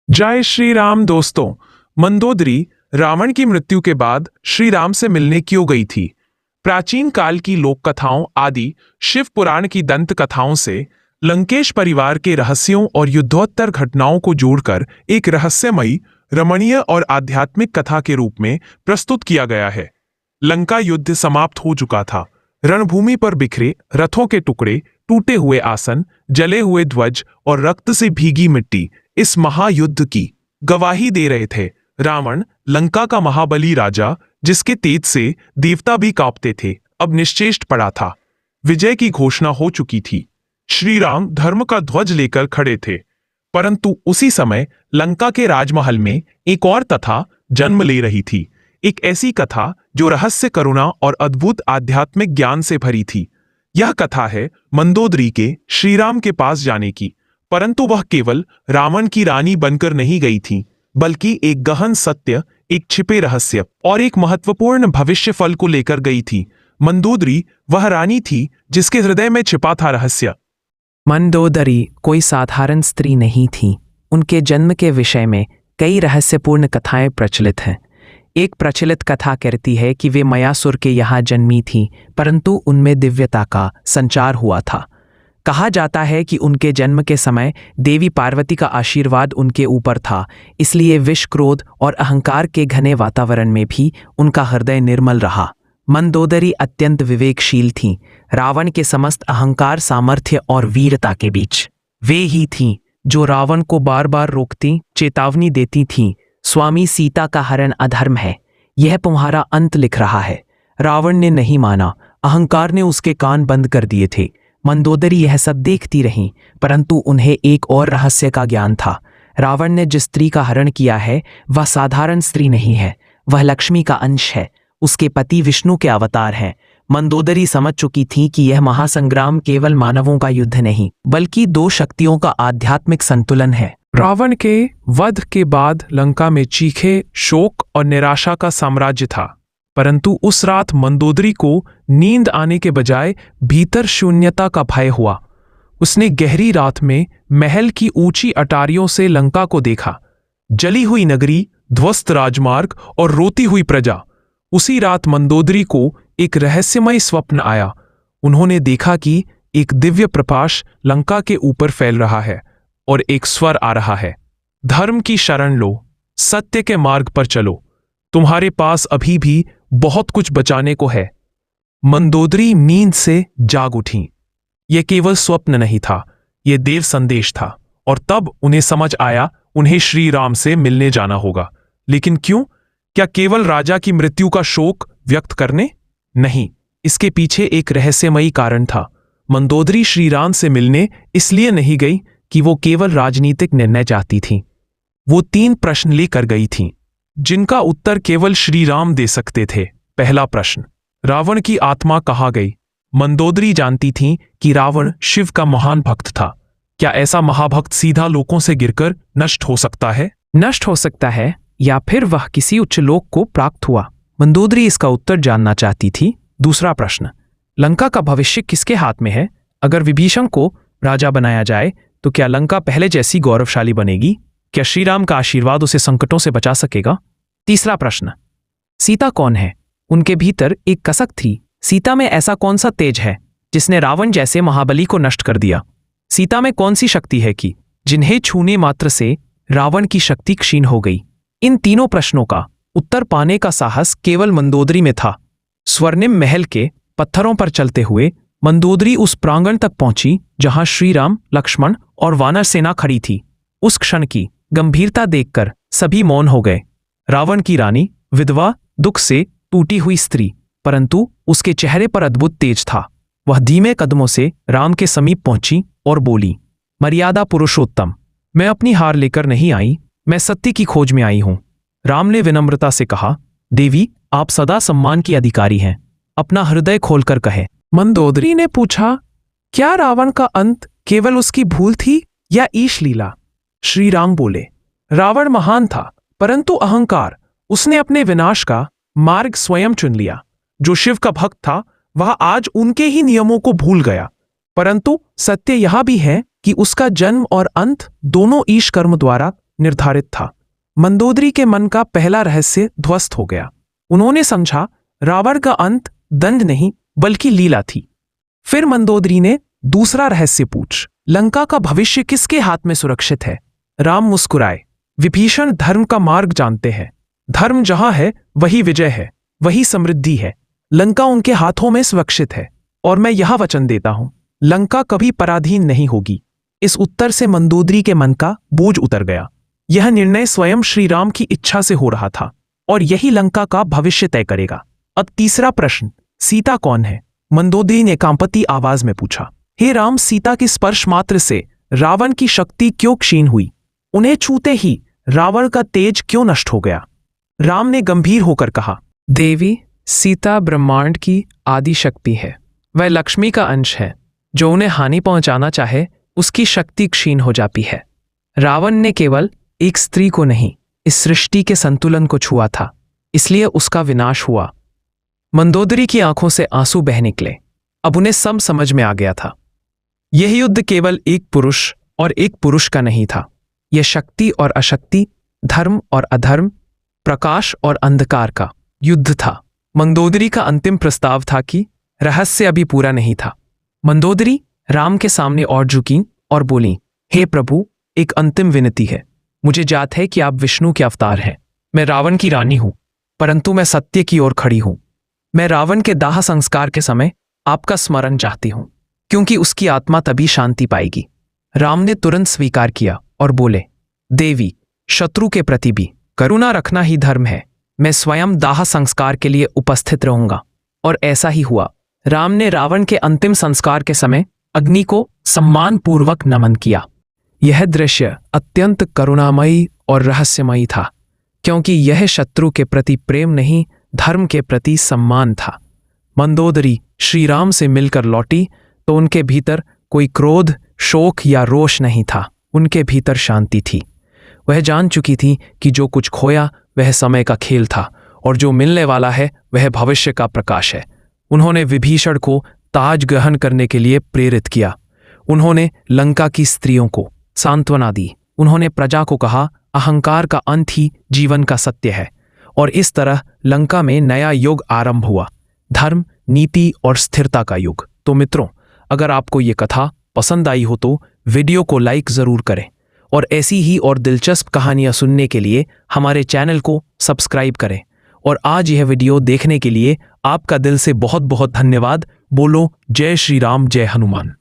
जय श्री राम दोस्तों। मंदोदरी रावण की मृत्यु के बाद श्री राम से मिलने क्यों गई थी? प्राचीन काल की लोक कथाओं आदि शिव पुराण की दंत कथाओं से लंकेश परिवार के रहस्यों और युद्धोत्तर घटनाओं को जोड़कर एक रहस्यमयी, रमणीय और आध्यात्मिक कथा के रूप में प्रस्तुत किया गया है। लंका युद्ध समाप्त हो चुका था। रणभूमि पर बिखरे रथों के टुकड़े, टूटे हुए आसन, जले हुए ध्वज और रक्त से भीगी मिट्टी इस महायुद्ध की गवाही दे रहे थे। रावण, लंका का महाबली राजा, जिसके तेज से देवता भी कांपते थे, अब निश्चेष्ट पड़ा था। विजय की घोषणा हो चुकी थी। श्री राम धर्म का ध्वज लेकर खड़े थे। परंतु उसी समय लंका के राजमहल में एक और कथा जन्म ले रही थी। एक ऐसी कथा जो रहस्य, करुणा और अद्भुत आध्यात्मिक ज्ञान से भरी थी। यह कथा है मंदोदरी के श्रीराम के पास जाने की। परंतु वह केवल रावण की रानी बनकर नहीं गई थी, बल्कि एक गहन सत्य, एक छिपे रहस्य और एक महत्वपूर्ण भविष्य फल को लेकर गई थी। मंदोदरी वह रानी थी जिसके हृदय में छिपा था रहस्य। मंदोदरी कोई साधारण स्त्री नहीं थी। उनके जन्म के विषय में कई रहस्यपूर्ण कथाएं प्रचलित हैं। एक प्रचलित कथा कहती है कि वे मयासुर के यहाँ जन्मी थीं, परंतु उनमें दिव्यता का संचार हुआ था। कहा जाता है कि उनके जन्म के समय देवी पार्वती का आशीर्वाद उनके ऊपर था, इसलिए विष, क्रोध और अहंकार के घने वातावरण में भी उनका हृदय निर्मल रहा। मंदोदरी अत्यंत विवेकशील थीं। रावण के समस्त अहंकार, सामर्थ्य और वीरता के बीच वे ही थीं जो रावण को बार बार रोकती, चेतावनी देती थीं, स्वामी सीता का हरण अधर्म है, यह तुम्हारा अंत लिख रहा है। रावण ने नहीं माना। अहंकार ने उसके कान बंद कर दिए थे। मंदोदरी यह सब देखती रहीं, परंतु उन्हें एक और रहस्य का ज्ञान था। रावण ने जिस स्त्री का हरण किया है वह साधारण स्त्री नहीं है, वह लक्ष्मी का अंश है। उसके पति विष्णु के अवतार हैं। मंदोदरी समझ चुकी थी कि यह महासंग्राम केवल मानवों का युद्ध नहीं, बल्कि दो शक्तियों का आध्यात्मिक संतुलन है। रावण के वध के बाद लंका में चीखे, शोक और निराशा का साम्राज्य था। परंतु उस रात मंदोदरी को नींद आने के बजाय भीतर शून्यता का भय हुआ। उसने गहरी रात में महल की ऊंची अटारियों से लंका को देखा। जली हुई नगरी, ध्वस्त राजमार्ग और रोती हुई प्रजा। उसी रात मंदोदरी को एक रहस्यमय स्वप्न आया। उन्होंने देखा कि एक दिव्य प्रकाश लंका के ऊपर फैल रहा है और एक स्वर आ रहा है, धर्म की शरण लो, सत्य के मार्ग पर चलो, तुम्हारे पास अभी भी बहुत कुछ बचाने को है। मंदोदरी नींद से जाग उठी। यह केवल स्वप्न नहीं था, यह देव संदेश था। और तब उन्हें समझ आया, उन्हें श्री राम से मिलने जाना होगा। लेकिन क्यों? क्या केवल राजा की मृत्यु का शोक व्यक्त करने? नहीं, इसके पीछे एक रहस्यमयी कारण था। मंदोदरी श्री राम से मिलने इसलिए नहीं गई कि वो केवल राजनीतिक निर्णय चाहती थी। वो 3 प्रश्न लेकर गई थीं, जिनका उत्तर केवल श्री राम दे सकते थे। पहला प्रश्न, रावण की आत्मा कहाँ गई? मंदोदरी जानती थीं कि रावण शिव का महान भक्त था। क्या ऐसा महाभक्त सीधा लोकों से गिरकर नष्ट हो सकता है? नष्ट हो सकता है, या फिर वह किसी उच्च लोक को प्राप्त हुआ? मंदोदरी इसका उत्तर जानना चाहती थी। दूसरा प्रश्न, लंका का भविष्य किसके हाथ में है? अगर विभीषण को राजा बनाया जाए तो क्या लंका पहले जैसी गौरवशाली बनेगी? क्या श्री राम का आशीर्वाद उसे संकटों से बचा सकेगा? तीसरा प्रश्न, सीता कौन है? उनके भीतर एक कसक थी। सीता में ऐसा कौन सा तेज है जिसने रावण जैसे महाबली को नष्ट कर दिया? सीता में कौन सी शक्ति है कि जिन्हें छूने मात्र से रावण की शक्ति क्षीण हो गई? इन तीनों प्रश्नों का उत्तर पाने का साहस केवल मंदोदरी में था। स्वर्णिम महल के पत्थरों पर चलते हुए मंदोदरी उस प्रांगण तक पहुंची जहां श्रीराम, लक्ष्मण और वानर सेना खड़ी थी। उस क्षण की गंभीरता देखकर सभी मौन हो गए। रावण की रानी, विधवा, दुख से टूटी हुई स्त्री, परंतु उसके चेहरे पर अद्भुत तेज था। वह धीमे कदमों से राम के समीप पहुंची और बोली, मर्यादा पुरुषोत्तम, मैं अपनी हार लेकर नहीं आई, मैं सत्य की खोज में आई हूं। राम ने विनम्रता से कहा, देवी, आप सदा सम्मान की अधिकारी हैं, अपना हृदय खोलकर कहे। मंदोदरी ने पूछा, क्या रावण का अंत केवल उसकी भूल थी या ईश लीला? श्री राम बोले, रावण महान था, परंतु अहंकार, उसने अपने विनाश का मार्ग स्वयं चुन लिया। जो शिव का भक्त था वह आज उनके ही नियमों को भूल गया। परंतु सत्य यह भी है कि उसका जन्म और अंत दोनों ईश कर्म द्वारा निर्धारित था। मंदोदरी के मन का पहला रहस्य ध्वस्त हो गया। उन्होंने समझा रावण का अंत दंड नहीं बल्कि लीला थी। फिर मंदोदरी ने दूसरा रहस्य पूछ, लंका का भविष्य किसके हाथ में सुरक्षित है? राम मुस्कुराए, विभीषण धर्म का मार्ग जानते हैं। धर्म जहां है वही विजय है, वही समृद्धि है। लंका उनके हाथों में सुरक्षित है और मैं यह वचन देता हूं, लंका कभी पराधीन नहीं होगी। इस उत्तर से मंदोदरी के मन का बोझ उतर गया। यह निर्णय स्वयं श्री राम की इच्छा से हो रहा था और यही लंका का भविष्य तय करेगा। अब तीसरा प्रश्न, सीता कौन है? मंदोदरी ने कांपती आवाज में पूछा। हे राम, सीता के स्पर्श मात्र से रावण की शक्ति क्यों क्षीण हुई? उन्हें छूते ही रावण का तेज क्यों नष्ट हो गया? राम ने गंभीर होकर कहा, देवी, सीता ब्रह्मांड की आदि शक्ति है। वह लक्ष्मी का अंश है। जो उन्हें हानि पहुंचाना चाहे उसकी शक्ति क्षीण हो जाती है। रावण ने केवल एक स्त्री को नहीं, इस सृष्टि के संतुलन को छुआ था, इसलिए उसका विनाश हुआ। मंदोदरी की आंखों से आंसू बह निकले। अब उन्हें सब समझ में आ गया था। यह युद्ध केवल एक पुरुष और एक पुरुष का नहीं था। यह शक्ति और अशक्ति, धर्म और अधर्म, प्रकाश और अंधकार का युद्ध था। मंदोदरी का अंतिम प्रस्ताव था कि रहस्य अभी पूरा नहीं था। मंदोदरी राम के सामने और झुकीं और बोली, हे प्रभु, एक अंतिम विनती है। मुझे जात है कि आप विष्णु के अवतार हैं। मैं रावण की रानी हूं, परंतु मैं सत्य की ओर खड़ी हूं। मैं रावण के दाह संस्कार के समय आपका स्मरण चाहती हूं, क्योंकि उसकी आत्मा तभी शांति पाएगी। राम ने तुरंत स्वीकार किया और बोले, देवी, शत्रु के प्रति भी करुणा रखना ही धर्म है। मैं स्वयं दाह संस्कार के लिए उपस्थित रहूंगा। और ऐसा ही हुआ। राम ने रावण के अंतिम संस्कार के समय अग्नि को सम्मानपूर्वक नमन किया। यह दृश्य अत्यंत करुणामयी और रहस्यमयी था, क्योंकि यह शत्रु के प्रति प्रेम नहीं, धर्म के प्रति सम्मान था। मंदोदरी श्री राम से मिलकर लौटी तो उनके भीतर कोई क्रोध, शोक या रोष नहीं था। उनके भीतर शांति थी। वह जान चुकी थी कि जो कुछ खोया वह समय का खेल था और जो मिलने वाला है वह भविष्य का प्रकाश है। उन्होंने विभीषण को ताज ग्रहण करने के लिए प्रेरित किया। उन्होंने लंका की स्त्रियों को सांत्वना दी। उन्होंने प्रजा को कहा, अहंकार का अंत ही जीवन का सत्य है। और इस तरह लंका में नया युग आरंभ हुआ, धर्म, नीति और स्थिरता का युग। तो मित्रों, अगर आपको ये कथा पसंद आई हो तो वीडियो को लाइक जरूर करें और ऐसी ही और दिलचस्प कहानियां सुनने के लिए हमारे चैनल को सब्सक्राइब करें। और आज यह वीडियो देखने के लिए आपका दिल से बहुत बहुत धन्यवाद। बोलो जय श्री राम, जय हनुमान।